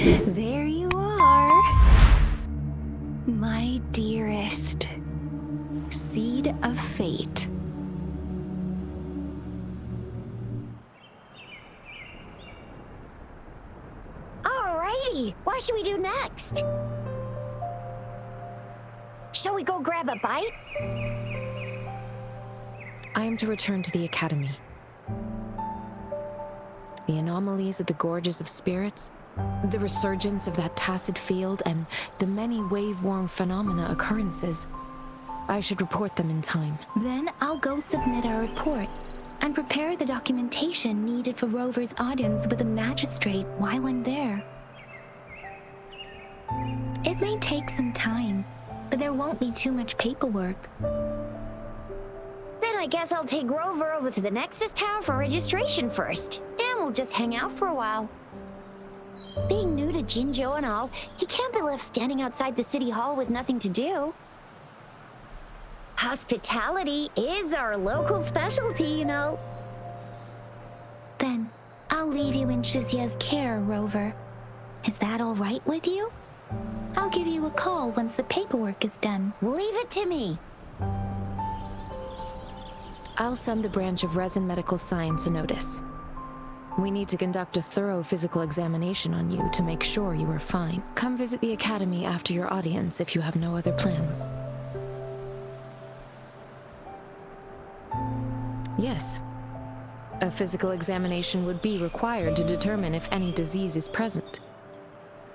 There you are. My dearest. Seed of fate. Alrighty, what should we do next? Shall we go grab a bite? I am to return to the Academy. The anomalies of the Gorges of Spirits, the resurgence of that tacit field, and the many wave-worn phenomena occurrences. I should report them in time. Then I'll go submit our report and prepare the documentation needed for Rover's audience with the magistrate while I'm there. It may take some time, but there won't be too much paperwork. Then I guess I'll take Rover over to the Nexus Tower for registration first, and we'll just hang out for a while. Being new to Jinzhou and all, he can't be left standing outside the city hall with nothing to do. Hospitality is our local specialty, you know. Then I'll leave you in Shizia's care, Rover. Is that all right with you? I'll give you a call once the paperwork is done. Leave it to me. I'll send the branch of Resin Medical Science a notice. We need to conduct a thorough physical examination on you to make sure you are fine. Come visit the Academy after your audience if you have no other plans. Yes. A physical examination would be required to determine if any disease is present.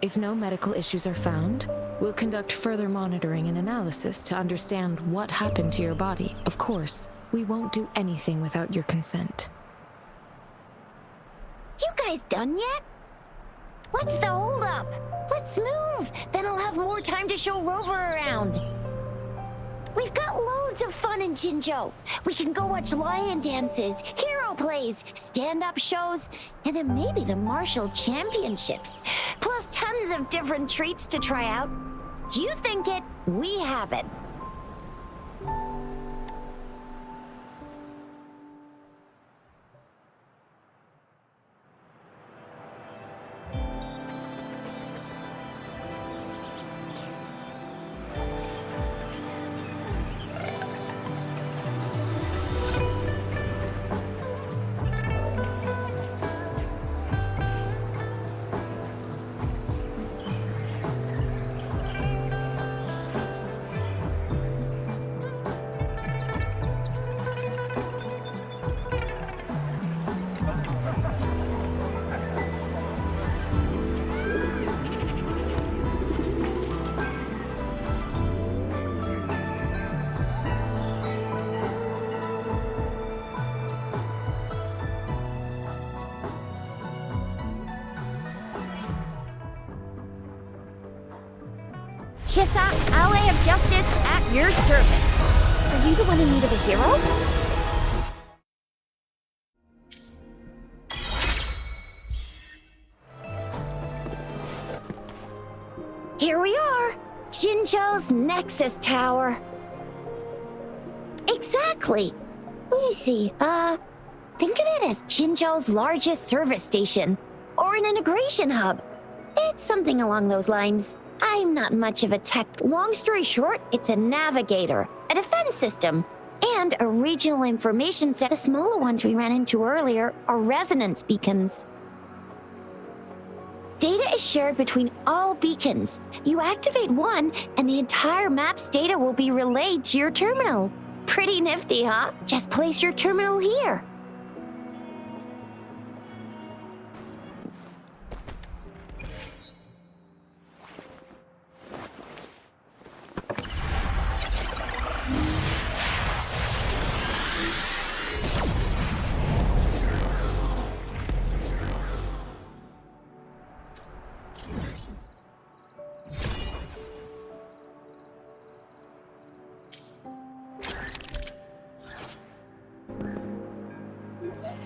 If no medical issues are found, we'll conduct further monitoring and analysis to understand what happened to your body. Of course, we won't do anything without your consent. You guys done yet? What's the holdup? Let's move! Then I'll have more time to show Rover around. We've got loads of fun in Jinzhou. We can go watch lion dances, hero plays, stand-up shows, and then maybe the martial championships. Plus tons of different treats to try out. You think it, we have it. Chissa, ally of justice at your service. Are you the one in need of a hero? Here we are, Jinzhou's Nexus Tower. Exactly. Let me see, think of it as Jinzhou's largest service station, or an integration hub. It's something along those lines. I'm not much of a tech. Long story short, it's a navigator, a defense system, and a regional information set. The smaller ones we ran into earlier are resonance beacons. Data is shared between all beacons. You activate one, and the entire map's data will be relayed to your terminal. Pretty nifty, huh? Just place your terminal here.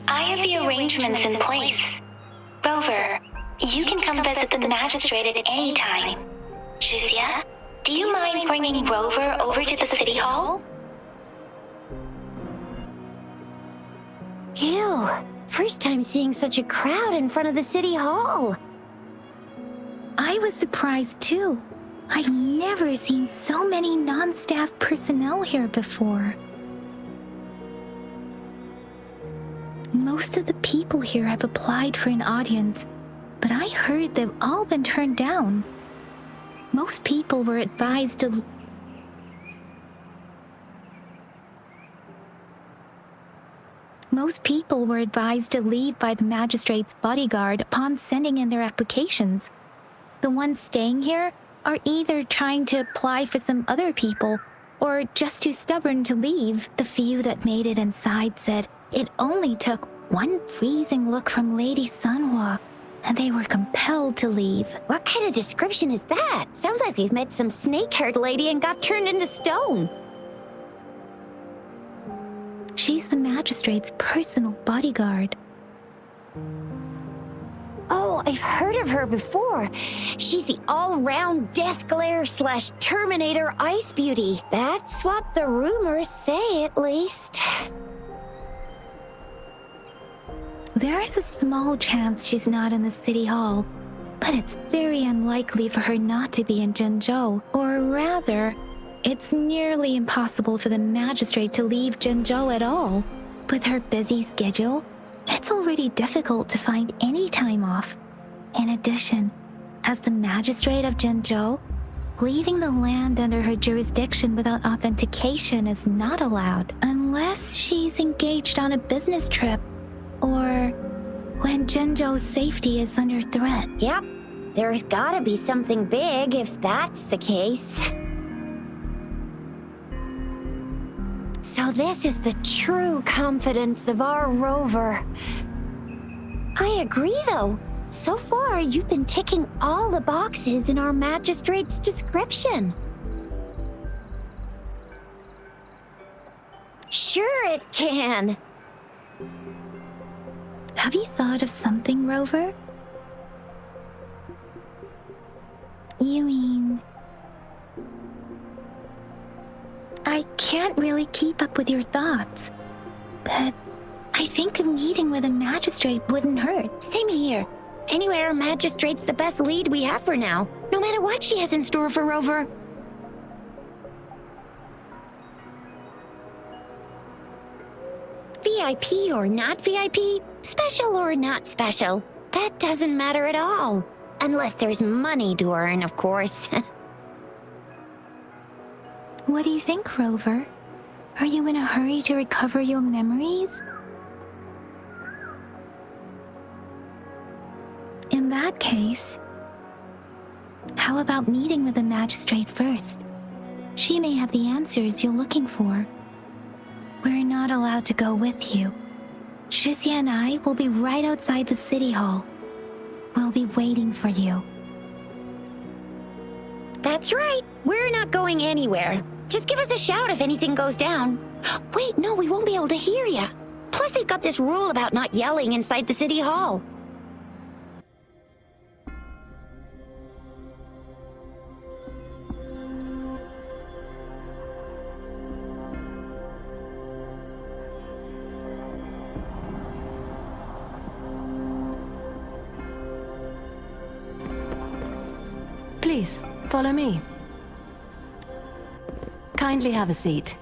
I have the arrangements in place. Rover, you can come visit the magistrate at any time. Shizia, do you mind bringing Rover over to the city hall? Ew, first time seeing such a crowd in front of the city hall. I was surprised too. I've never seen so many non-staff personnel here before. Most of the people here have applied for an audience, but I heard they've all been turned down. Most people were advised to leave by the magistrate's bodyguard upon sending in their applications. The ones staying here are either trying to apply for some other people or just too stubborn to leave. The few that made it inside said it only took one freezing look from Lady Sanhua, and they were compelled to leave. What kind of description is that? Sounds like they've met some snake-haired lady and got turned into stone. She's the magistrate's personal bodyguard. Oh, I've heard of her before. She's the all-round Death Glare / Terminator Ice Beauty. That's what the rumors say, at least. There is a small chance she's not in the city hall, but it's very unlikely for her not to be in Zhengzhou. Or rather, it's nearly impossible for the magistrate to leave Zhengzhou at all. With her busy schedule, it's already difficult to find any time off. In addition, as the magistrate of Zhengzhou, leaving the land under her jurisdiction without authentication is not allowed, unless she's engaged on a business trip or when Zhengzhou's safety is under threat. Yep, there's gotta be something big if that's the case. So this is the true confidence of our rover. I agree, though. So far, you've been ticking all the boxes in our magistrate's description. Sure it can. Have you thought of something, Rover? You mean... I can't really keep up with your thoughts, but I think a meeting with a magistrate wouldn't hurt. Same here. Anyway, our magistrate's the best lead we have for now, no matter what she has in store for Rover. VIP or not VIP, special or not special, that doesn't matter at all. Unless there's money to earn, of course. What do you think, Rover? Are you in a hurry to recover your memories? In that case, how about meeting with the magistrate first? She may have the answers you're looking for. We're not allowed to go with you. Shizia and I will be right outside the city hall. We'll be waiting for you. That's right. We're not going anywhere. Just give us a shout if anything goes down. Wait, no, we won't be able to hear ya. Plus, they've got this rule about not yelling inside the city hall. Please, follow me. Kindly have a seat.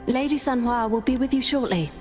Lady Sanhua will be with you shortly.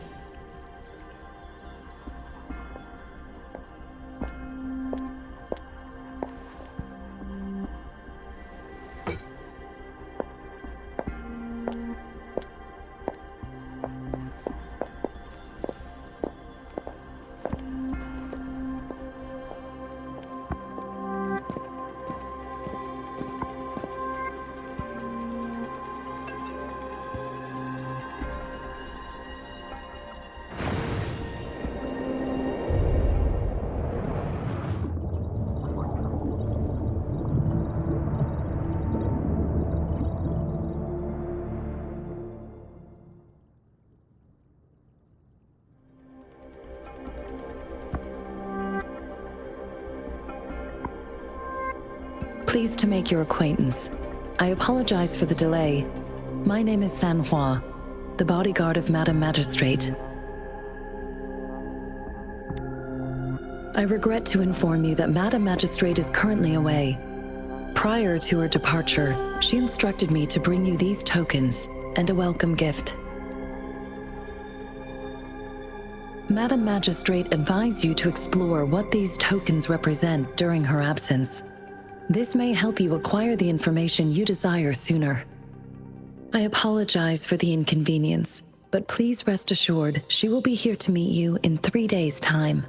Pleased to make your acquaintance. I apologize for the delay. My name is Sanhua, the bodyguard of Madam Magistrate. I regret to inform you that Madam Magistrate is currently away. Prior to her departure, she instructed me to bring you these tokens and a welcome gift. Madam Magistrate advised you to explore what these tokens represent during her absence. This may help you acquire the information you desire sooner. I apologize for the inconvenience, but please rest assured she will be here to meet you in 3 days' time.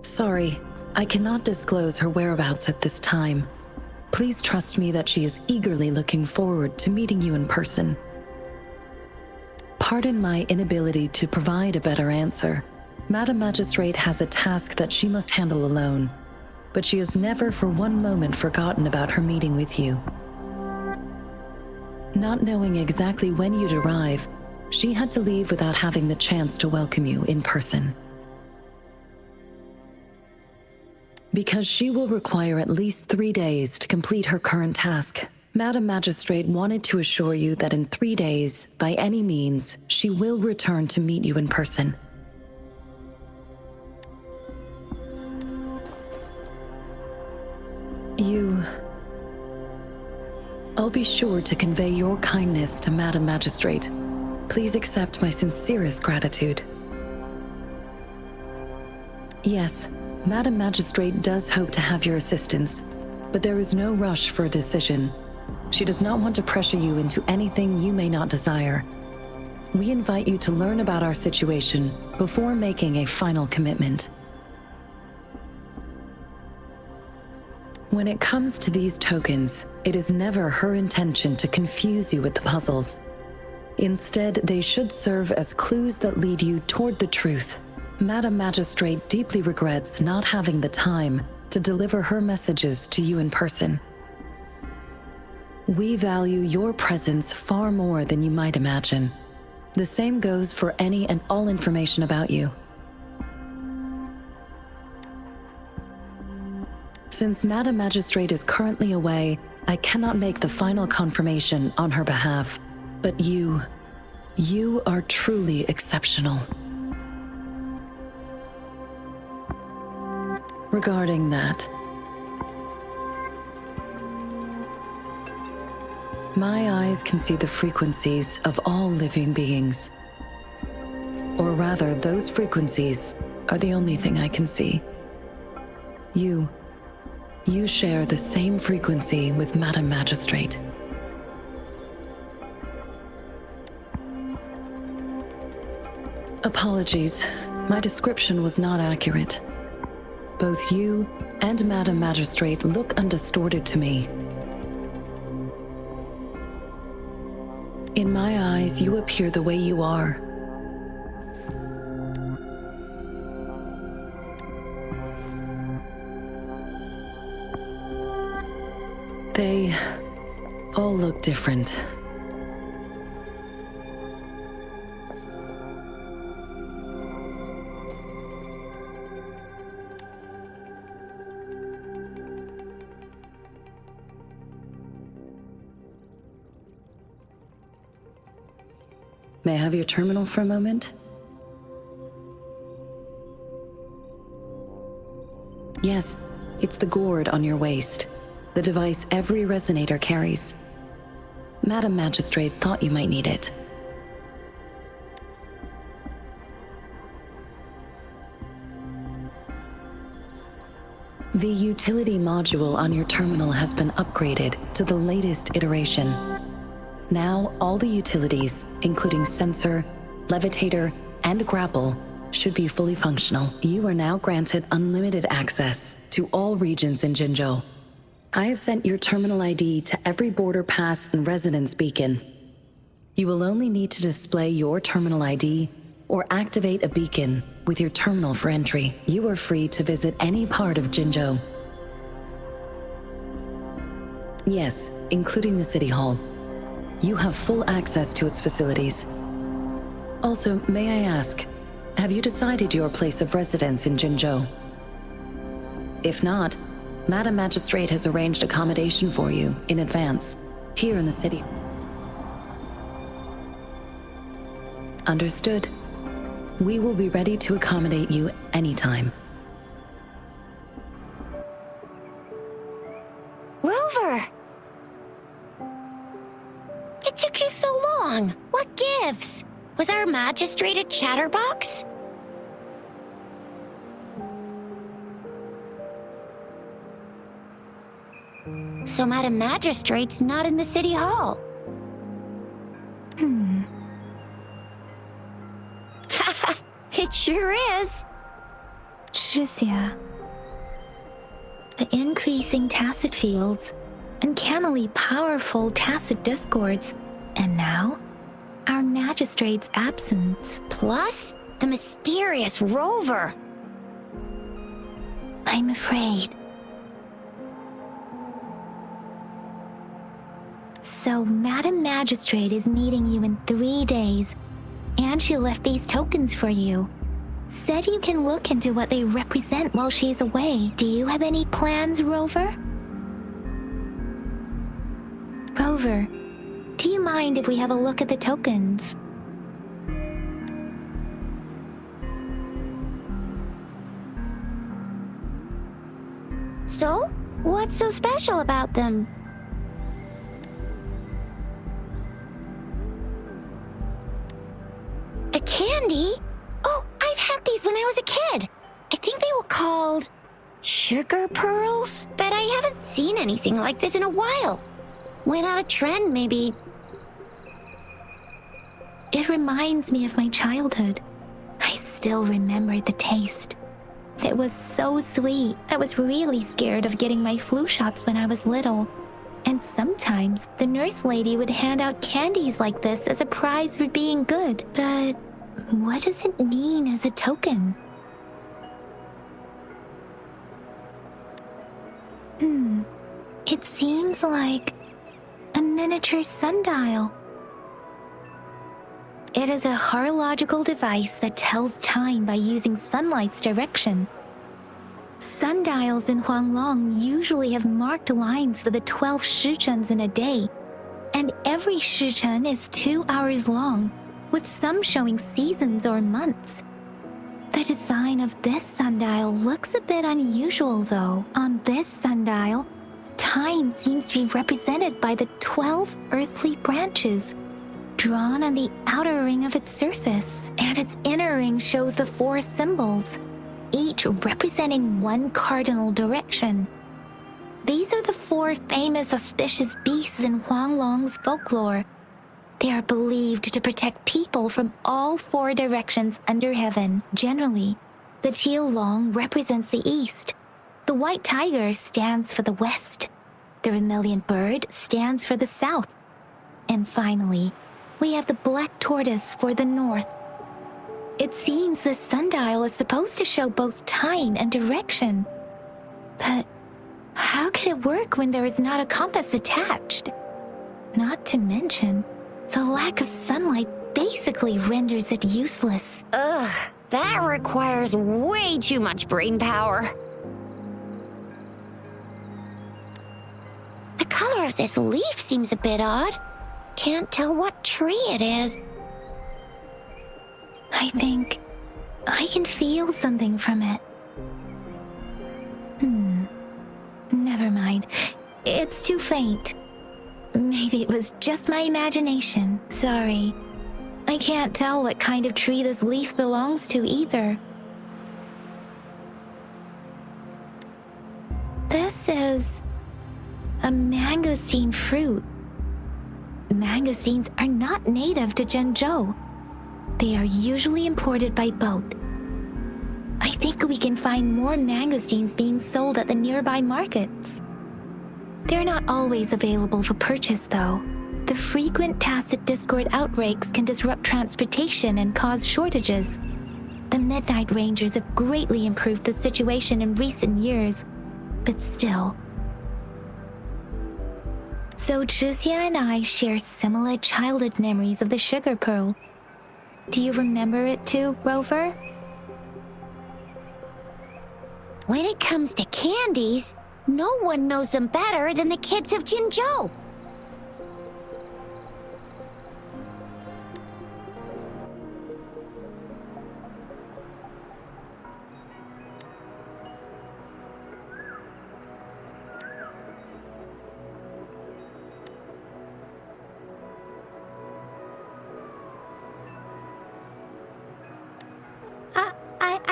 Sorry, I cannot disclose her whereabouts at this time. Please trust me that she is eagerly looking forward to meeting you in person. Pardon my inability to provide a better answer. Madam Magistrate has a task that she must handle alone, but she has never for one moment forgotten about her meeting with you. Not knowing exactly when you'd arrive, she had to leave without having the chance to welcome you in person. Because she will require at least 3 days to complete her current task, Madam Magistrate wanted to assure you that in 3 days, by any means, she will return to meet you in person. I'll be sure to convey your kindness to Madam Magistrate. Please accept my sincerest gratitude. Yes, Madam Magistrate does hope to have your assistance, but there is no rush for a decision. She does not want to pressure you into anything you may not desire. We invite you to learn about our situation before making a final commitment. When it comes to these tokens, it is never her intention to confuse you with the puzzles. Instead, they should serve as clues that lead you toward the truth. Madam Magistrate deeply regrets not having the time to deliver her messages to you in person. We value your presence far more than you might imagine. The same goes for any and all information about you. Since Madam Magistrate is currently away, I cannot make the final confirmation on her behalf. But you are truly exceptional. Regarding that, my eyes can see the frequencies of all living beings. Or rather, those frequencies are the only thing I can see. You share the same frequency with Madam Magistrate. Apologies, my description was not accurate. Both you and Madam Magistrate look undistorted to me. In my eyes, you appear the way you are. They all look different. May I have your terminal for a moment? Yes, it's the gourd on your waist, the device every resonator carries. Madam Magistrate thought you might need it. The utility module on your terminal has been upgraded to the latest iteration. Now, all the utilities, including sensor, levitator, and grapple, should be fully functional. You are now granted unlimited access to all regions in Jinzhou. I have sent your terminal ID to every border pass and residence beacon. You will only need to display your terminal ID or activate a beacon with your terminal for entry. You are free to visit any part of Jinzhou. Yes, including the City Hall. You have full access to its facilities. Also, may I ask, have you decided your place of residence in Jinzhou? If not, Madam Magistrate has arranged accommodation for you in advance, here in the city. Understood. We will be ready to accommodate you anytime. Rover! It took you so long. What gives? Was our magistrate a chatterbox? So Madam Magistrate's not in the city hall. It sure is. Tricia. The increasing tacit fields, uncannily powerful tacit discords, and now, our magistrate's absence. Plus, the mysterious Rover. I'm afraid. So, Madam Magistrate is meeting you in 3 days, and she left these tokens for you. Said you can look into what they represent while she's away. Do you have any plans, Rover? Rover, do you mind if we have a look at the tokens? So, what's so special about them? A candy? Oh, I've had these when I was a kid. I think they were called sugar pearls, but I haven't seen anything like this in a while. Went out of trend, maybe. It reminds me of my childhood. I still remember the taste. It was so sweet. I was really scared of getting my flu shots when I was little. And sometimes the nurse lady would hand out candies like this as a prize for being good. But what does it mean as a token? It seems like a miniature sundial. It is a horological device that tells time by using sunlight's direction. Sundials in Huanglong usually have marked lines for the 12 shichuns in a day, and every shichun is 2 hours long, with some showing seasons or months. The design of this sundial looks a bit unusual, though. On this sundial, time seems to be represented by the 12 earthly branches, drawn on the outer ring of its surface, and its inner ring shows the 4 symbols, each representing one cardinal direction. These are the 4 famous auspicious beasts in Huanglong's folklore. They are believed to protect people from all 4 directions under heaven. Generally, the teal long represents the east, the white tiger stands for the west, the vermilion bird stands for the south, and finally, we have the black tortoise for the north. It seems the sundial is supposed to show both time and direction. But how could it work when there is not a compass attached? Not to mention, the lack of sunlight basically renders it useless. Ugh, that requires way too much brain power. The color of this leaf seems a bit odd. Can't tell what tree it is. I think I can feel something from it. Never mind. It's too faint. Maybe it was just my imagination. Sorry. I can't tell what kind of tree this leaf belongs to either. This is a mangosteen fruit. Mangosteens are not native to Zhengzhou. They are usually imported by boat. I think we can find more mangosteens being sold at the nearby markets. They're not always available for purchase, though. The frequent tacit discord outbreaks can disrupt transportation and cause shortages. The Midnight Rangers have greatly improved the situation in recent years, but still. So Tricia and I share similar childhood memories of the sugar pearl. Do you remember it too, Rover? When it comes to candies, no one knows them better than the kids of Jinzhou.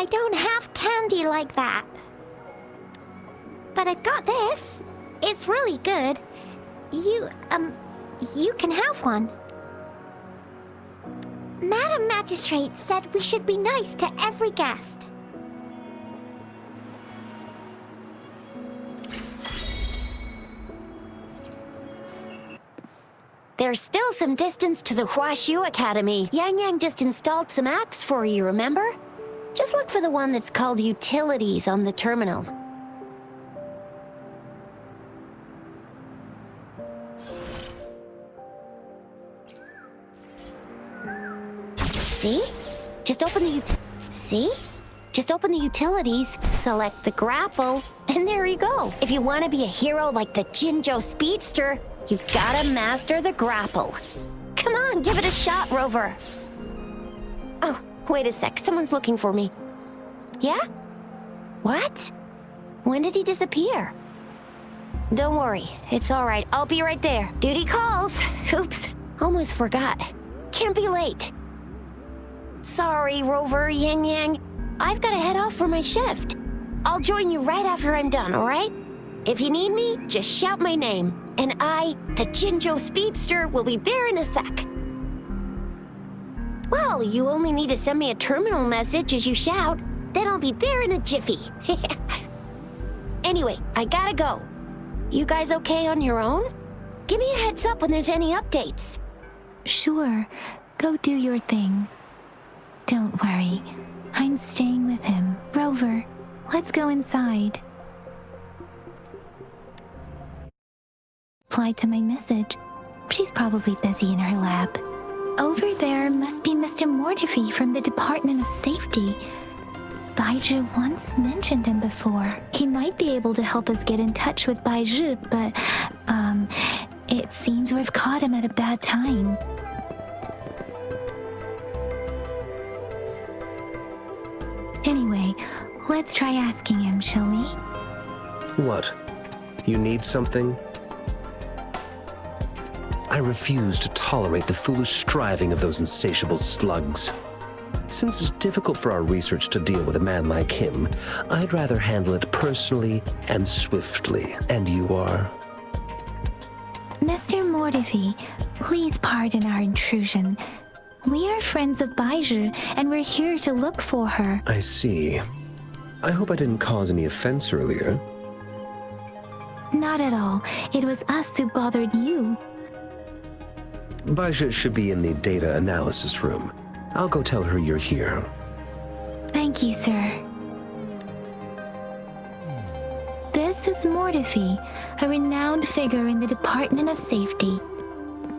I don't have candy like that. But I've got this. It's really good. You can have one. Madam Magistrate said we should be nice to every guest. There's still some distance to the Huashu Academy. Yang Yang just installed some apps for you, remember? Just look for the one that's called Utilities on the terminal. See? Just open the utilities, select the grapple, and there you go. If you want to be a hero like the Jinzhou Speedster, you gotta master the grapple. Come on, give it a shot, Rover. Oh, wait a sec. Someone's looking for me. Yeah? What? When did he disappear? Don't worry. It's all right. I'll be right there. Duty calls. Oops. Almost forgot. Can't be late. Sorry, Rover, Yang Yang. I've got to head off for my shift. I'll join you right after I'm done, all right? If you need me, just shout my name. And I, the Jinzhou Speedster, will be there in a sec. Well, you only need to send me a terminal message as you shout. Then I'll be there in a jiffy. Anyway, I gotta go. You guys okay on your own? Give me a heads up when there's any updates. Sure. Go do your thing. Don't worry. I'm staying with him. Rover, let's go inside. Replied to my message. She's probably busy in her lab. Over there must be Mr. Mortifi from the Department of Safety. Baizhi once mentioned him before. He might be able to help us get in touch with Baizhi, but, it seems we've caught him at a bad time. Anyway, let's try asking him, shall we? What? You need something? I refuse to tolerate the foolish striving of those insatiable slugs. Since it's difficult for our research to deal with a man like him, I'd rather handle it personally and swiftly. And you are? Mr. Mortifi, please pardon our intrusion. We are friends of Baizhi, and we're here to look for her. I see. I hope I didn't cause any offense earlier. Not at all. It was us who bothered you. Baizhi should be in the data analysis room. I'll go tell her you're here. Thank you, sir. This is Mortifi, a renowned figure in the Department of Safety.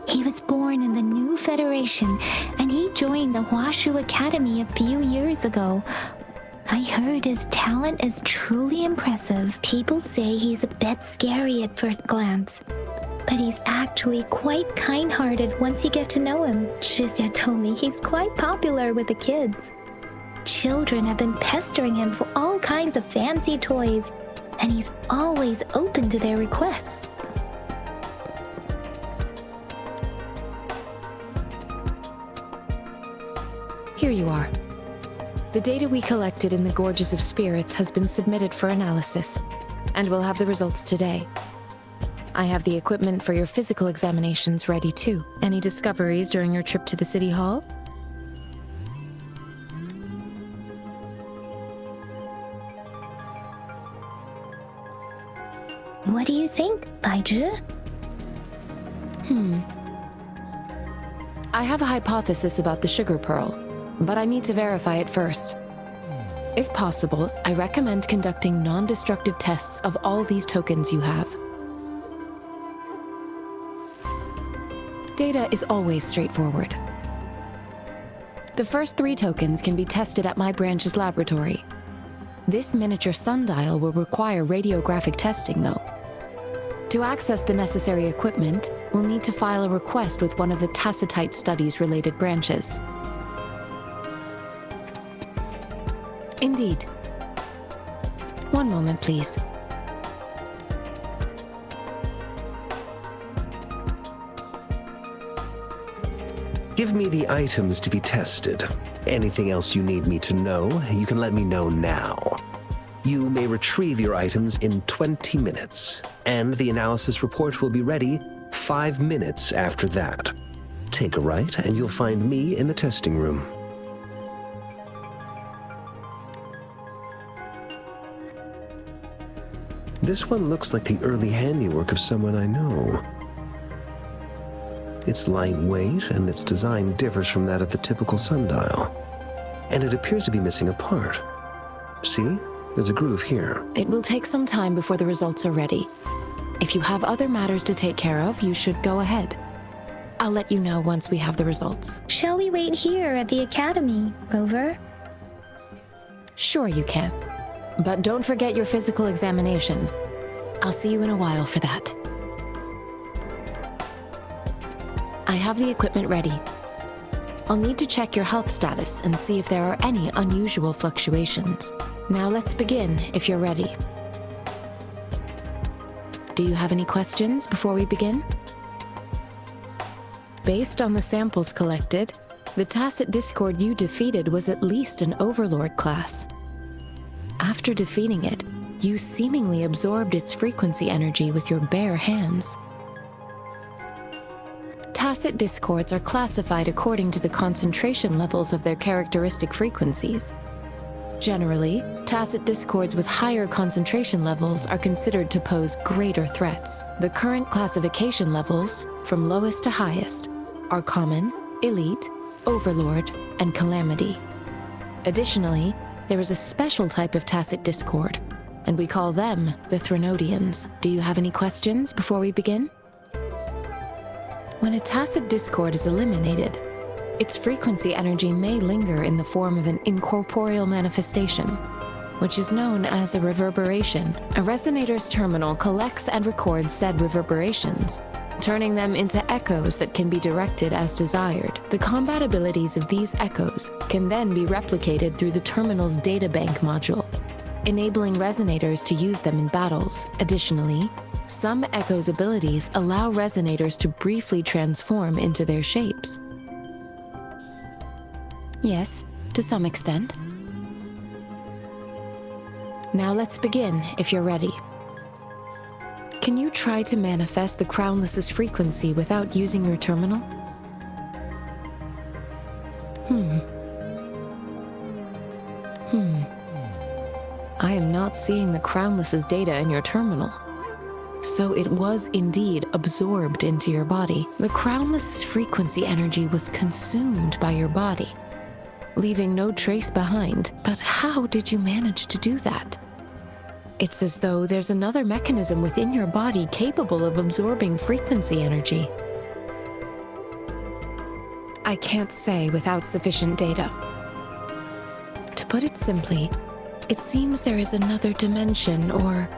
He was born in the new Federation, and he joined the Huashu Academy a few years ago. I heard his talent is truly impressive. People say he's a bit scary at first glance, but he's actually quite kind-hearted once you get to know him. Shixia told me he's quite popular with the kids. Children have been pestering him for all kinds of fancy toys, and he's always open to their requests. Here you are. The data we collected in the Gorges of Spirits has been submitted for analysis, and we'll have the results today. I have the equipment for your physical examinations ready too. Any discoveries during your trip to the City Hall? What do you think, Baizhi? I have a hypothesis about the sugar pearl, but I need to verify it first. If possible, I recommend conducting non-destructive tests of all these tokens you have. Data is always straightforward. The first 3 tokens can be tested at my branch's laboratory. This miniature sundial will require radiographic testing, though. To access the necessary equipment, we'll need to file a request with one of the Tacitite Studies-related branches. Indeed. One moment, please. Give me the items to be tested. Anything else you need me to know, you can let me know now. You may retrieve your items in 20 minutes, and the analysis report will be ready 5 minutes after that. Take a right, and you'll find me in the testing room. This one looks like the early handiwork of someone I know. It's lightweight, and its design differs from that of the typical sundial. And it appears to be missing a part. See? There's a groove here. It will take some time before the results are ready. If you have other matters to take care of, you should go ahead. I'll let you know once we have the results. Shall we wait here at the academy, Rover? Sure you can. But don't forget your physical examination. I'll see you in a while for that. I have the equipment ready. I'll need to check your health status and see if there are any unusual fluctuations. Now let's begin, if you're ready. Do you have any questions before we begin? Based on the samples collected, the Tacit Discord you defeated was at least an Overlord class. After defeating it, you seemingly absorbed its frequency energy with your bare hands. Tacit Discords are classified according to the concentration levels of their characteristic frequencies. Generally, Tacit Discords with higher concentration levels are considered to pose greater threats. The current classification levels, from lowest to highest, are Common, Elite, Overlord, and Calamity. Additionally, there is a special type of Tacit Discord, and we call them the Threnodians. Do you have any questions before we begin? When a Tacit Discord is eliminated, its frequency energy may linger in the form of an incorporeal manifestation, which is known as a reverberation. A resonator's terminal collects and records said reverberations, turning them into echoes that can be directed as desired. The combat abilities of these echoes can then be replicated through the terminal's databank module, enabling resonators to use them in battles. Additionally, some echoes' abilities allow resonators to briefly transform into their shapes. Yes, to some extent. Now let's begin, if you're ready. Can you try to manifest the Crownless's frequency without using your terminal? I am not seeing the Crownless's data in your terminal. So it was indeed absorbed into your body. The Crownless's frequency energy was consumed by your body, leaving no trace behind. But how did you manage to do that? It's as though there's another mechanism within your body capable of absorbing frequency energy. I can't say without sufficient data. To put it simply, it seems there is another dimension or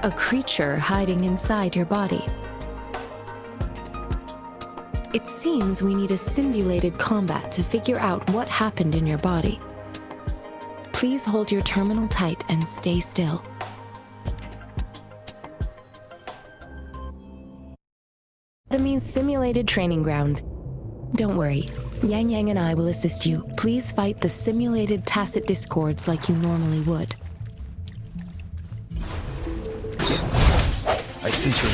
a creature hiding inside your body. It seems we need a simulated combat to figure out what happened in your body. Please hold your terminal tight and stay still. Enemy's simulated training ground. Don't worry, Yang Yang and I will assist you. Please fight the simulated Tacit Discords like you normally would. I sense your...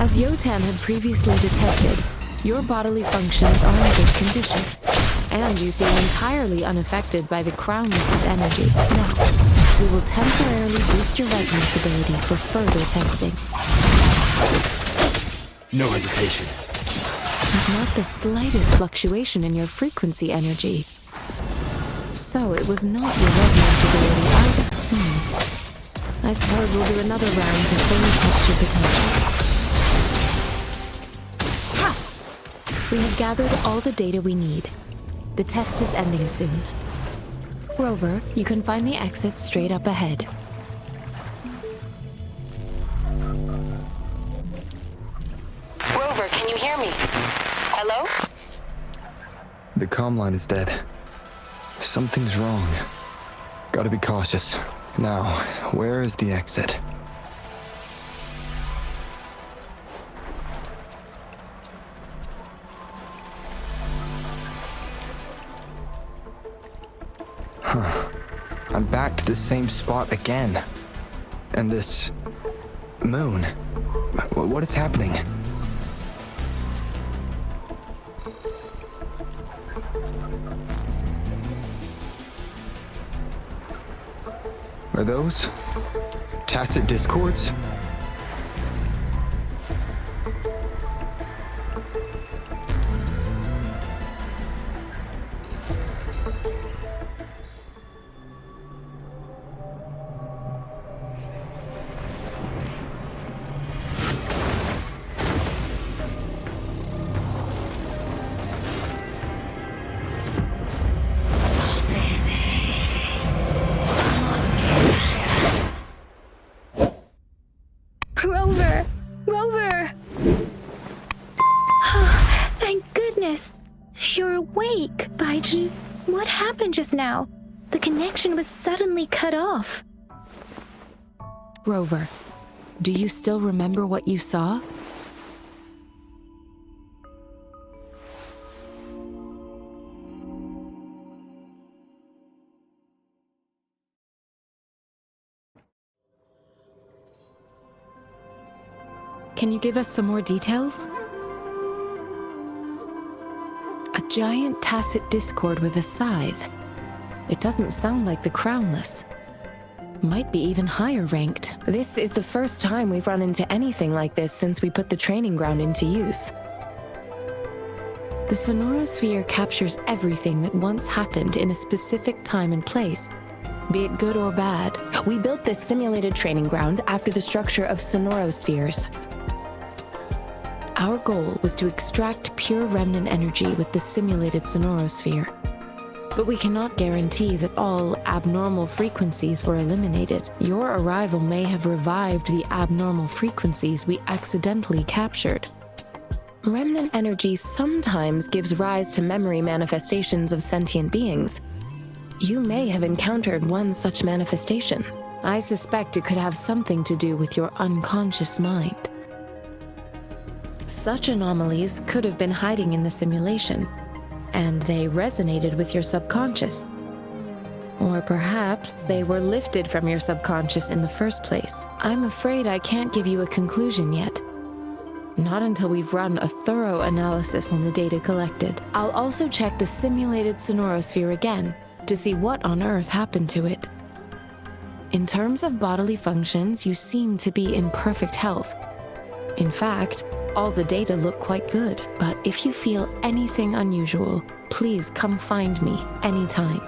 As Yotan had previously detected, your bodily functions are in good condition, and you seem entirely unaffected by the Crownless's energy. Now, we will temporarily boost your resonance ability for further testing. No hesitation. Not the slightest fluctuation in your frequency energy. So it was not your resonance ability either. I suppose we'll do another round to fully test your potential. We have gathered all the data we need. The test is ending soon. Rover, you can find the exit straight up ahead. Rover, can you hear me? Hello? The comm line is dead. Something's wrong. Gotta be cautious. Now, where is the exit? I'm back to the same spot again. And this moon. What is happening? Are those tacit discords? Rover! Thank goodness! You're awake, Baiji. What happened just now? The connection was suddenly cut off. Rover, do you still remember what you saw? Can you give us some more details? A giant tacit discord with a scythe. It doesn't sound like the Crownless. Might be even higher ranked. This is the first time we've run into anything like this since we put the training ground into use. The sonorosphere captures everything that once happened in a specific time and place, be it good or bad. We built this simulated training ground after the structure of sonorospheres. Our goal was to extract pure remnant energy with the simulated sonorosphere. But we cannot guarantee that all abnormal frequencies were eliminated. Your arrival may have revived the abnormal frequencies we accidentally captured. Remnant energy sometimes gives rise to memory manifestations of sentient beings. You may have encountered one such manifestation. I suspect it could have something to do with your unconscious mind. Such anomalies could have been hiding in the simulation, and they resonated with your subconscious. Or perhaps they were lifted from your subconscious in the first place. I'm afraid I can't give you a conclusion yet. Not until we've run a thorough analysis on the data collected. I'll also check the simulated sonorosphere again to see what on earth happened to it. In terms of bodily functions, you seem to be in perfect health. In fact, all the data look quite good, but if you feel anything unusual, please come find me anytime.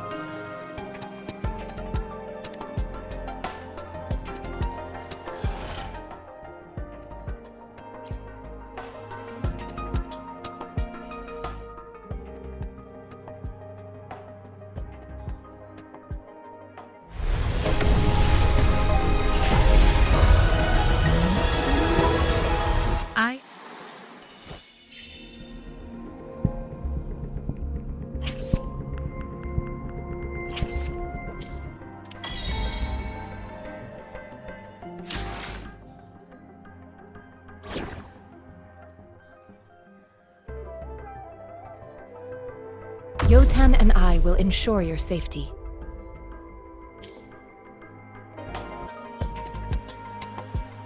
Yotan and I will ensure your safety.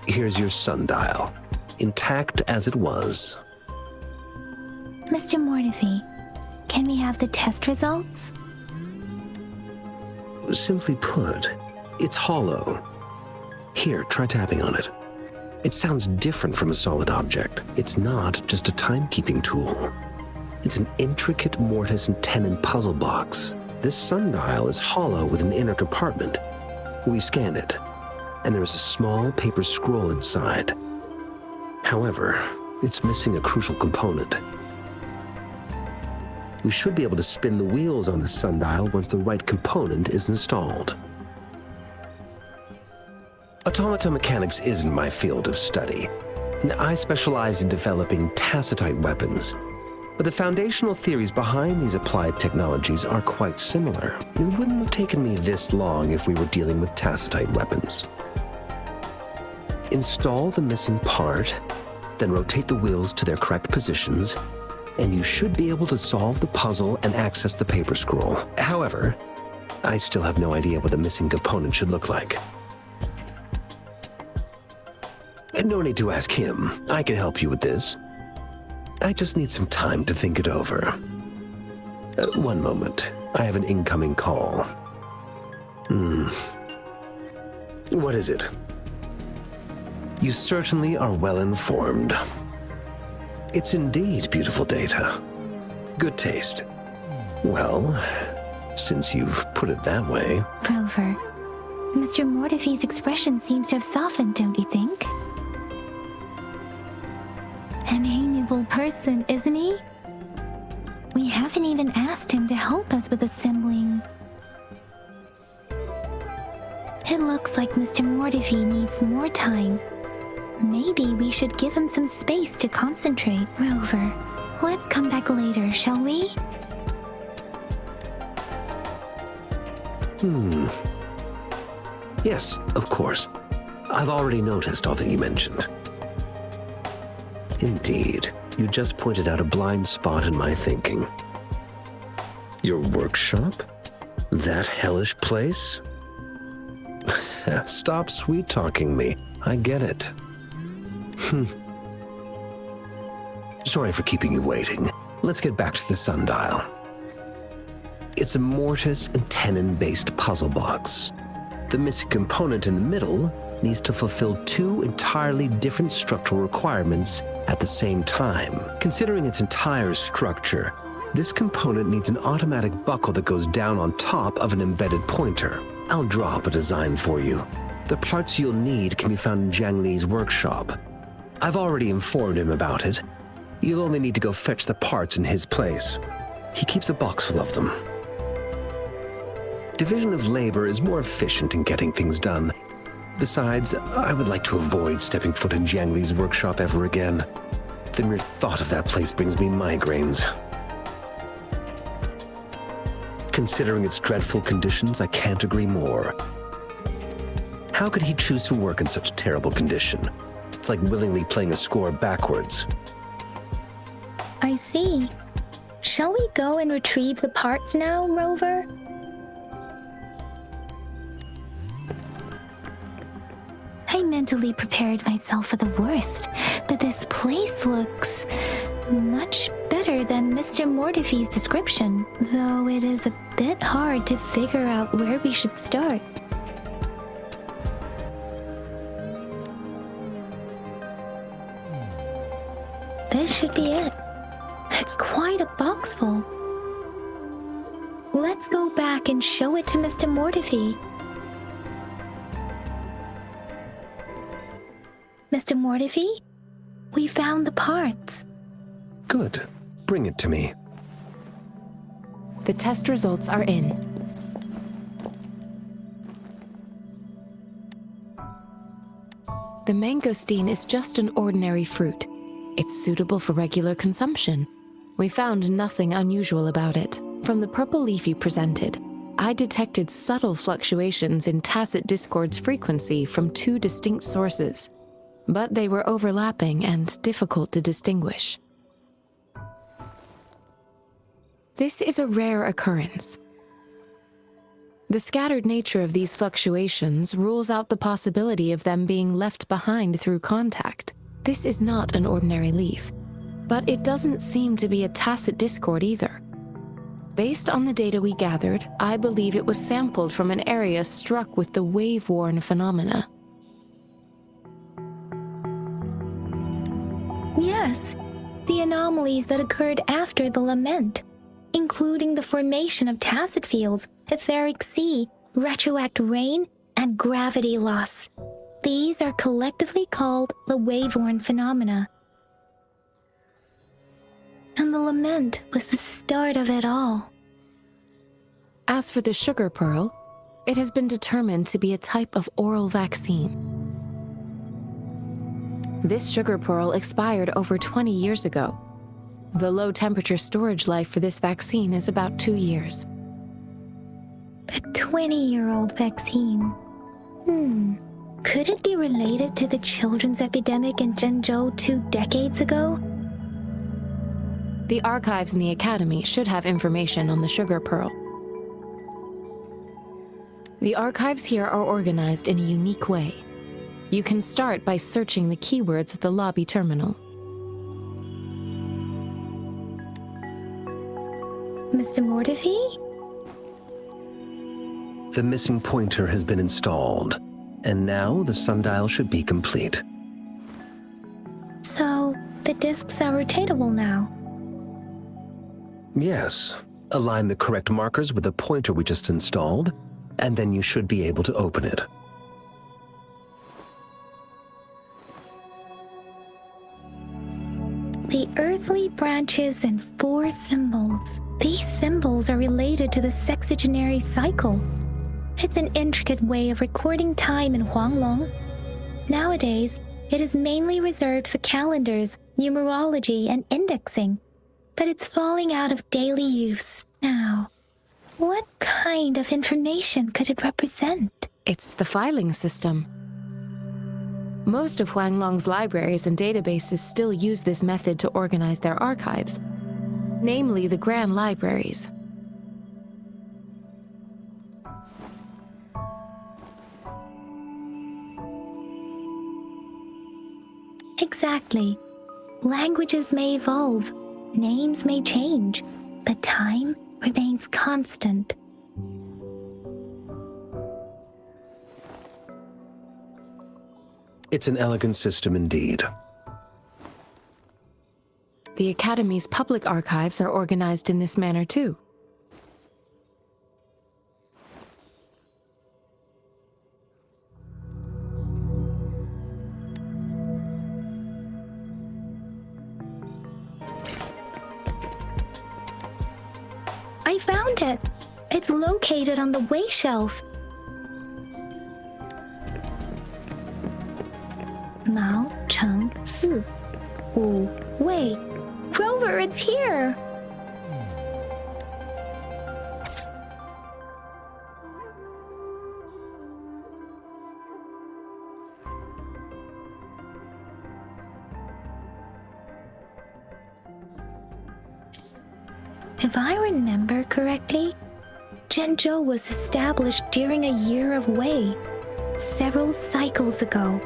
Here's your sundial, intact as it was. Mr. Mortefi, can we have the test results? Simply put, it's hollow. Here, try tapping on it. It sounds different from a solid object. It's not just a timekeeping tool. It's an intricate mortise and tenon puzzle box. This sundial is hollow with an inner compartment. We've scanned it, and there is a small paper scroll inside. However, it's missing a crucial component. We should be able to spin the wheels on the sundial once the right component is installed. Automata mechanics isn't my field of study. I specialize in developing tacitite weapons. But the foundational theories behind these applied technologies are quite similar. It wouldn't have taken me this long if we were dealing with tacitite weapons. Install the missing part, then rotate the wheels to their correct positions, and you should be able to solve the puzzle and access the paper scroll. However, I still have no idea what the missing component should look like. No need to ask him. I can help you with this. I just need some time to think it over. One moment. I have an incoming call. What is it? You certainly are well informed. It's indeed beautiful data. Good taste. Well, since you've put it that way... Rover, Mr. Mortefi's expression seems to have softened, don't you think? An amiable person, isn't he? We haven't even asked him to help us with assembling. It looks like Mr. Mortefi needs more time. Maybe we should give him some space to concentrate. Rover, let's come back later, shall we? Yes, of course. I've already noticed all that you mentioned. Indeed, you just pointed out a blind spot in my thinking. Your workshop? That hellish place? Stop sweet-talking me. I get it. Sorry for keeping you waiting. Let's get back to the sundial. It's a mortise and tenon-based puzzle box. The missing component in the middle needs to fulfill two entirely different structural requirements at the same time. Considering its entire structure, this component needs an automatic buckle that goes down on top of an embedded pointer. I'll draw up a design for you. The parts you'll need can be found in Jiang Li's workshop. I've already informed him about it. You'll only need to go fetch the parts in his place. He keeps a box full of them. Division of labor is more efficient in getting things done. Besides, I would like to avoid stepping foot in Jiang Li's workshop ever again. The mere thought of that place brings me migraines. Considering its dreadful conditions, I can't agree more. How could he choose to work in such terrible condition? It's like willingly playing a score backwards. I see. Shall we go and retrieve the parts now, Rover? I mentally prepared myself for the worst, but this place looks much better than Mr. Mortefi's description, though it is a bit hard to figure out where we should start. This should be it. It's quite a box full. Let's go back and show it to Mr. Mortefi. Mr. Mortefi, we found the parts. Good. Bring it to me. The test results are in. The mangosteen is just an ordinary fruit. It's suitable for regular consumption. We found nothing unusual about it. From the purple leaf you presented, I detected subtle fluctuations in tacit discord's frequency from two distinct sources, but they were overlapping and difficult to distinguish. This is a rare occurrence. The scattered nature of these fluctuations rules out the possibility of them being left behind through contact. This is not an ordinary leaf, but it doesn't seem to be a tacit discord either. Based on the data we gathered, I believe it was sampled from an area struck with the wave-worn phenomena. Yes, the anomalies that occurred after the lament, including the formation of tacit fields, etheric sea, retroact rain, and gravity loss. These are collectively called the wave-worn phenomena. And the lament was the start of it all. As for the sugar pearl, it has been determined to be a type of oral vaccine. This sugar pearl expired over 20 years ago. The low-temperature storage life for this vaccine is about 2 years. A 20-year-old vaccine. Could it be related to the children's epidemic in Zhengzhou 2 decades ago? The archives in the Academy should have information on the sugar pearl. The archives here are organized in a unique way. You can start by searching the keywords at the lobby terminal. Mr. Mortivy? The missing pointer has been installed, and now the sundial should be complete. So, the discs are rotatable now. Yes. Align the correct markers with the pointer we just installed, and then you should be able to open it. The earthly branches and 4 symbols. These symbols are related to the sexagenary cycle. It's an intricate way of recording time in Huanglong. Nowadays, it is mainly reserved for calendars, numerology, and indexing, but it's falling out of daily use now. What kind of information could it represent? It's the filing system. Most of Huanglong's libraries and databases still use this method to organize their archives, namely the Grand Libraries. Exactly. Languages may evolve, names may change, but time remains constant. It's an elegant system indeed. The Academy's public archives are organized in this manner too. I found it! It's located on the way shelf. Mao Cheng Si Wu Wei. Rover, it's here! If I remember correctly, Zhenzhou was established during a year of Wei, several cycles ago.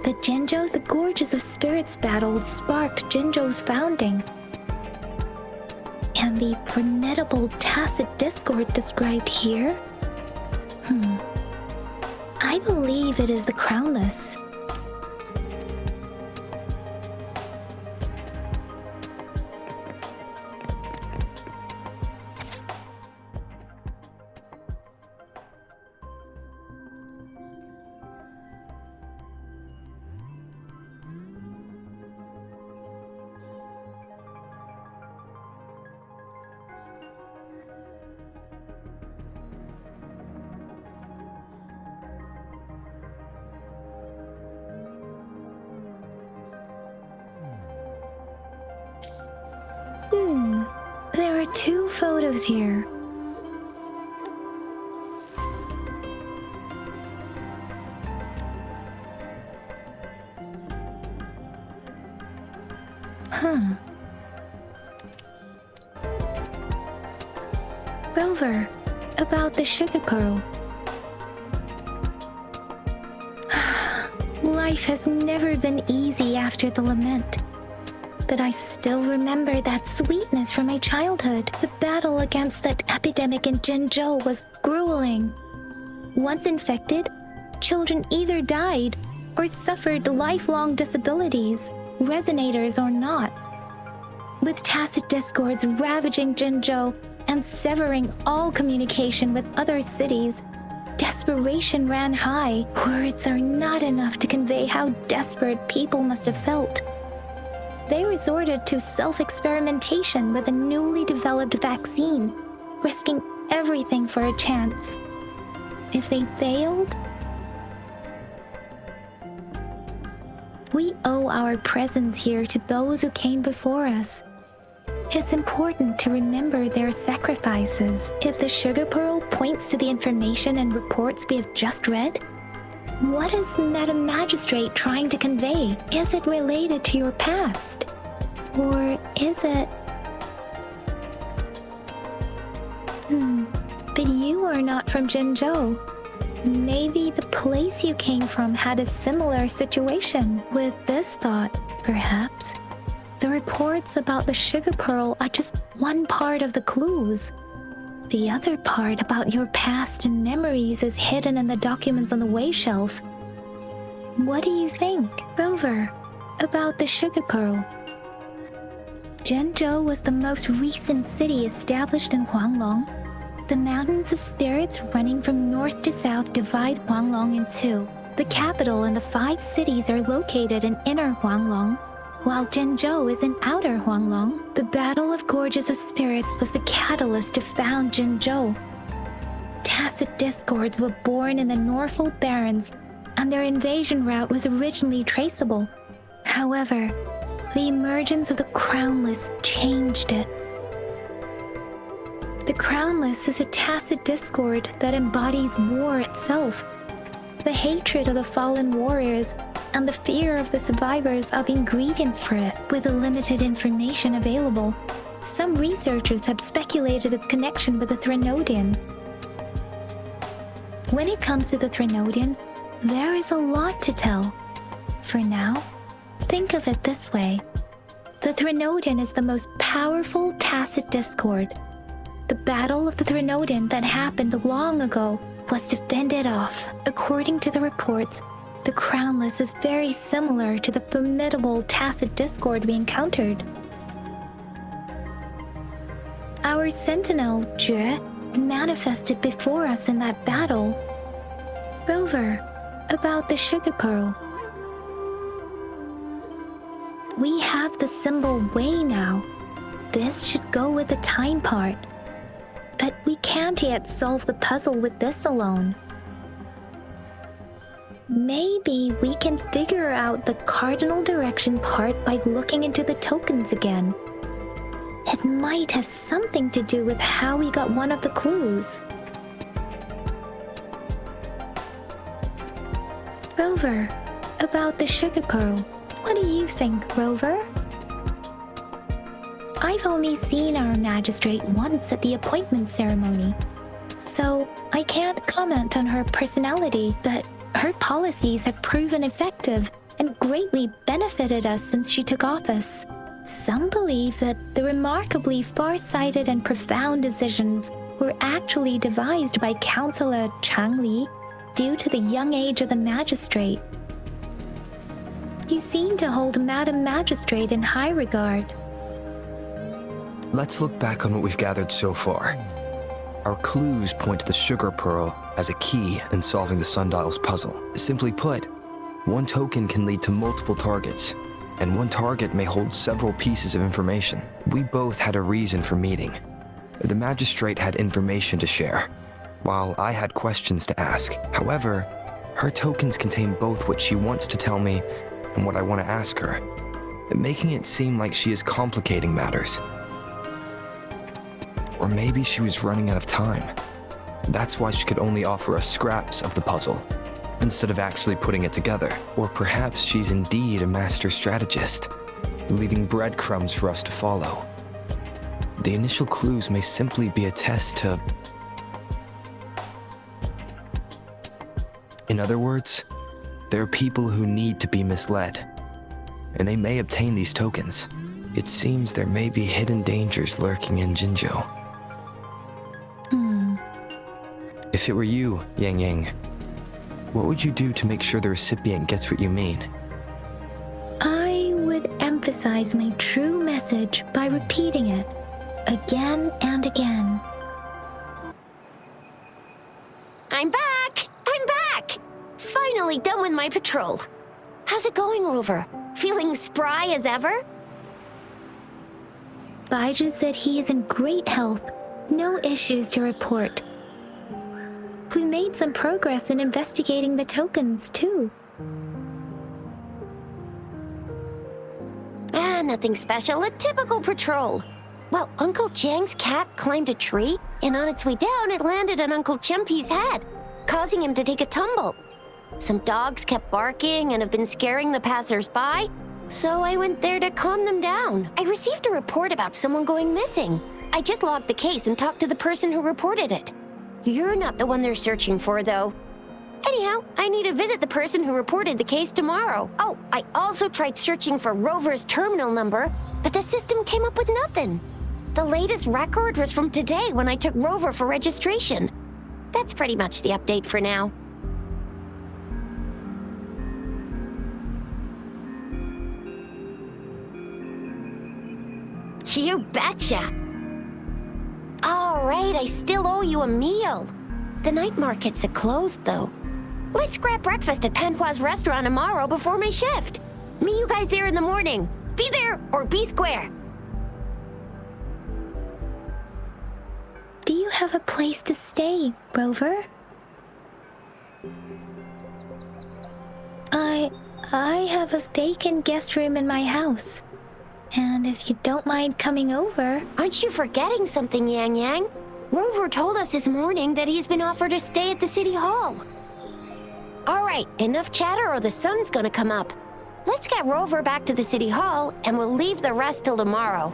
The Zhenzhou's Gorges of Spirits battle sparked Zhenzhou's founding. And the formidable tacit discord described here? I believe it is the Crownless. There are 2 photos here. Rover, about the sugar pearl. Life has never been easy after the lament. But I still remember that sweetness from my childhood. The battle against that epidemic in Zhenzhou was grueling. Once infected, children either died or suffered lifelong disabilities, resonators or not. With tacit discords ravaging Zhenzhou and severing all communication with other cities, desperation ran high. Words are not enough to convey how desperate people must have felt. They resorted to self-experimentation with a newly developed vaccine, risking everything for a chance. If they failed, we owe our presence here to those who came before us. It's important to remember their sacrifices. If the sugar pearl points to the information and reports we have just read, what is Madam Magistrate trying to convey? Is it related to your past? Or is it... But you are not from Jinzhou. Maybe the place you came from had a similar situation. With this thought, perhaps, the reports about the sugar pearl are just one part of the clues. The other part about your past and memories is hidden in the documents on the way shelf. What do you think, Rover, about the sugar pearl? Jinzhou was the most recent city established in Huanglong. The mountains of spirits running from north to south divide Huanglong in two. The capital and the 5 cities are located in inner Huanglong, while Jinzhou is in outer Huanglong. The Battle of Gorges of Spirits was the catalyst to found Jinzhou. Tacit discords were born in the Norfolk Barrens, and their invasion route was originally traceable. However, the emergence of the Crownless changed it. The Crownless is a tacit discord that embodies war itself. The hatred of the fallen warriors and the fear of the survivors are the ingredients for it. With the limited information available, some researchers have speculated its connection with the Threnodian. When it comes to the Threnodian, there is a lot to tell. For now, think of it this way. The Threnodian is the most powerful tacit discord. The Battle of the Threnodian that happened long ago was to fend it off. According to the reports, the Crownless is very similar to the formidable tacit discord we encountered. Our sentinel, Jue, manifested before us in that battle. Rover, about the sugar pearl. We have the symbol Wei now. This should go with the time part. But we can't yet solve the puzzle with this alone. Maybe we can figure out the cardinal direction part by looking into the tokens again. It might have something to do with how we got one of the clues. Rover, about the sugar pearl. What do you think, Rover? I've only seen our magistrate once at the appointment ceremony, so I can't comment on her personality, but her policies have proven effective and greatly benefited us since she took office. Some believe that the remarkably far-sighted and profound decisions were actually devised by Councillor Chang Li due to the young age of the magistrate. You seem to hold Madam Magistrate in high regard. Let's look back on what we've gathered so far. Our clues point to the sugar pearl as a key in solving the sundial's puzzle. Simply put, one token can lead to multiple targets, and one target may hold several pieces of information. We both had a reason for meeting. The magistrate had information to share, while I had questions to ask. However, her tokens contain both what she wants to tell me and what I want to ask her, making it seem like she is complicating matters. Or maybe she was running out of time. That's why she could only offer us scraps of the puzzle, instead of actually putting it together. Or perhaps she's indeed a master strategist, leaving breadcrumbs for us to follow. The initial clues may simply be a test to... In other words, there are people who need to be misled, and they may obtain these tokens. It seems there may be hidden dangers lurking in Jinzhou. If it were you, Yang Yang, what would you do to make sure the recipient gets what you mean? I would emphasize my true message by repeating it again and again. I'm back! I'm back! Finally done with my patrol. How's it going, Rover? Feeling spry as ever? Baiju said he is in great health. No issues to report. We made some progress in investigating the tokens, too. Nothing special. A typical patrol. Well, Uncle Chang's cat climbed a tree, and on its way down, it landed on Uncle Chempi's head, causing him to take a tumble. Some dogs kept barking and have been scaring the passers-by, so I went there to calm them down. I received a report about someone going missing. I just logged the case and talked to the person who reported it. You're not the one they're searching for, though. Anyhow, I need to visit the person who reported the case tomorrow. Oh, I also tried searching for Rover's terminal number, but the system came up with nothing. The latest record was from today when I took Rover for registration. That's pretty much the update for now. You betcha! All right, I still owe you a meal. The night markets are closed, though. Let's grab breakfast at Panhua's restaurant tomorrow before my shift. Meet you guys there in the morning. Be there or be square. Do you have a place to stay, Rover? I have a vacant guest room in my house. And if you don't mind coming over... Aren't you forgetting something, Yang Yang? Rover told us this morning that he's been offered a stay at the City Hall. All right, enough chatter or the sun's gonna come up. Let's get Rover back to the City Hall, and we'll leave the rest till tomorrow.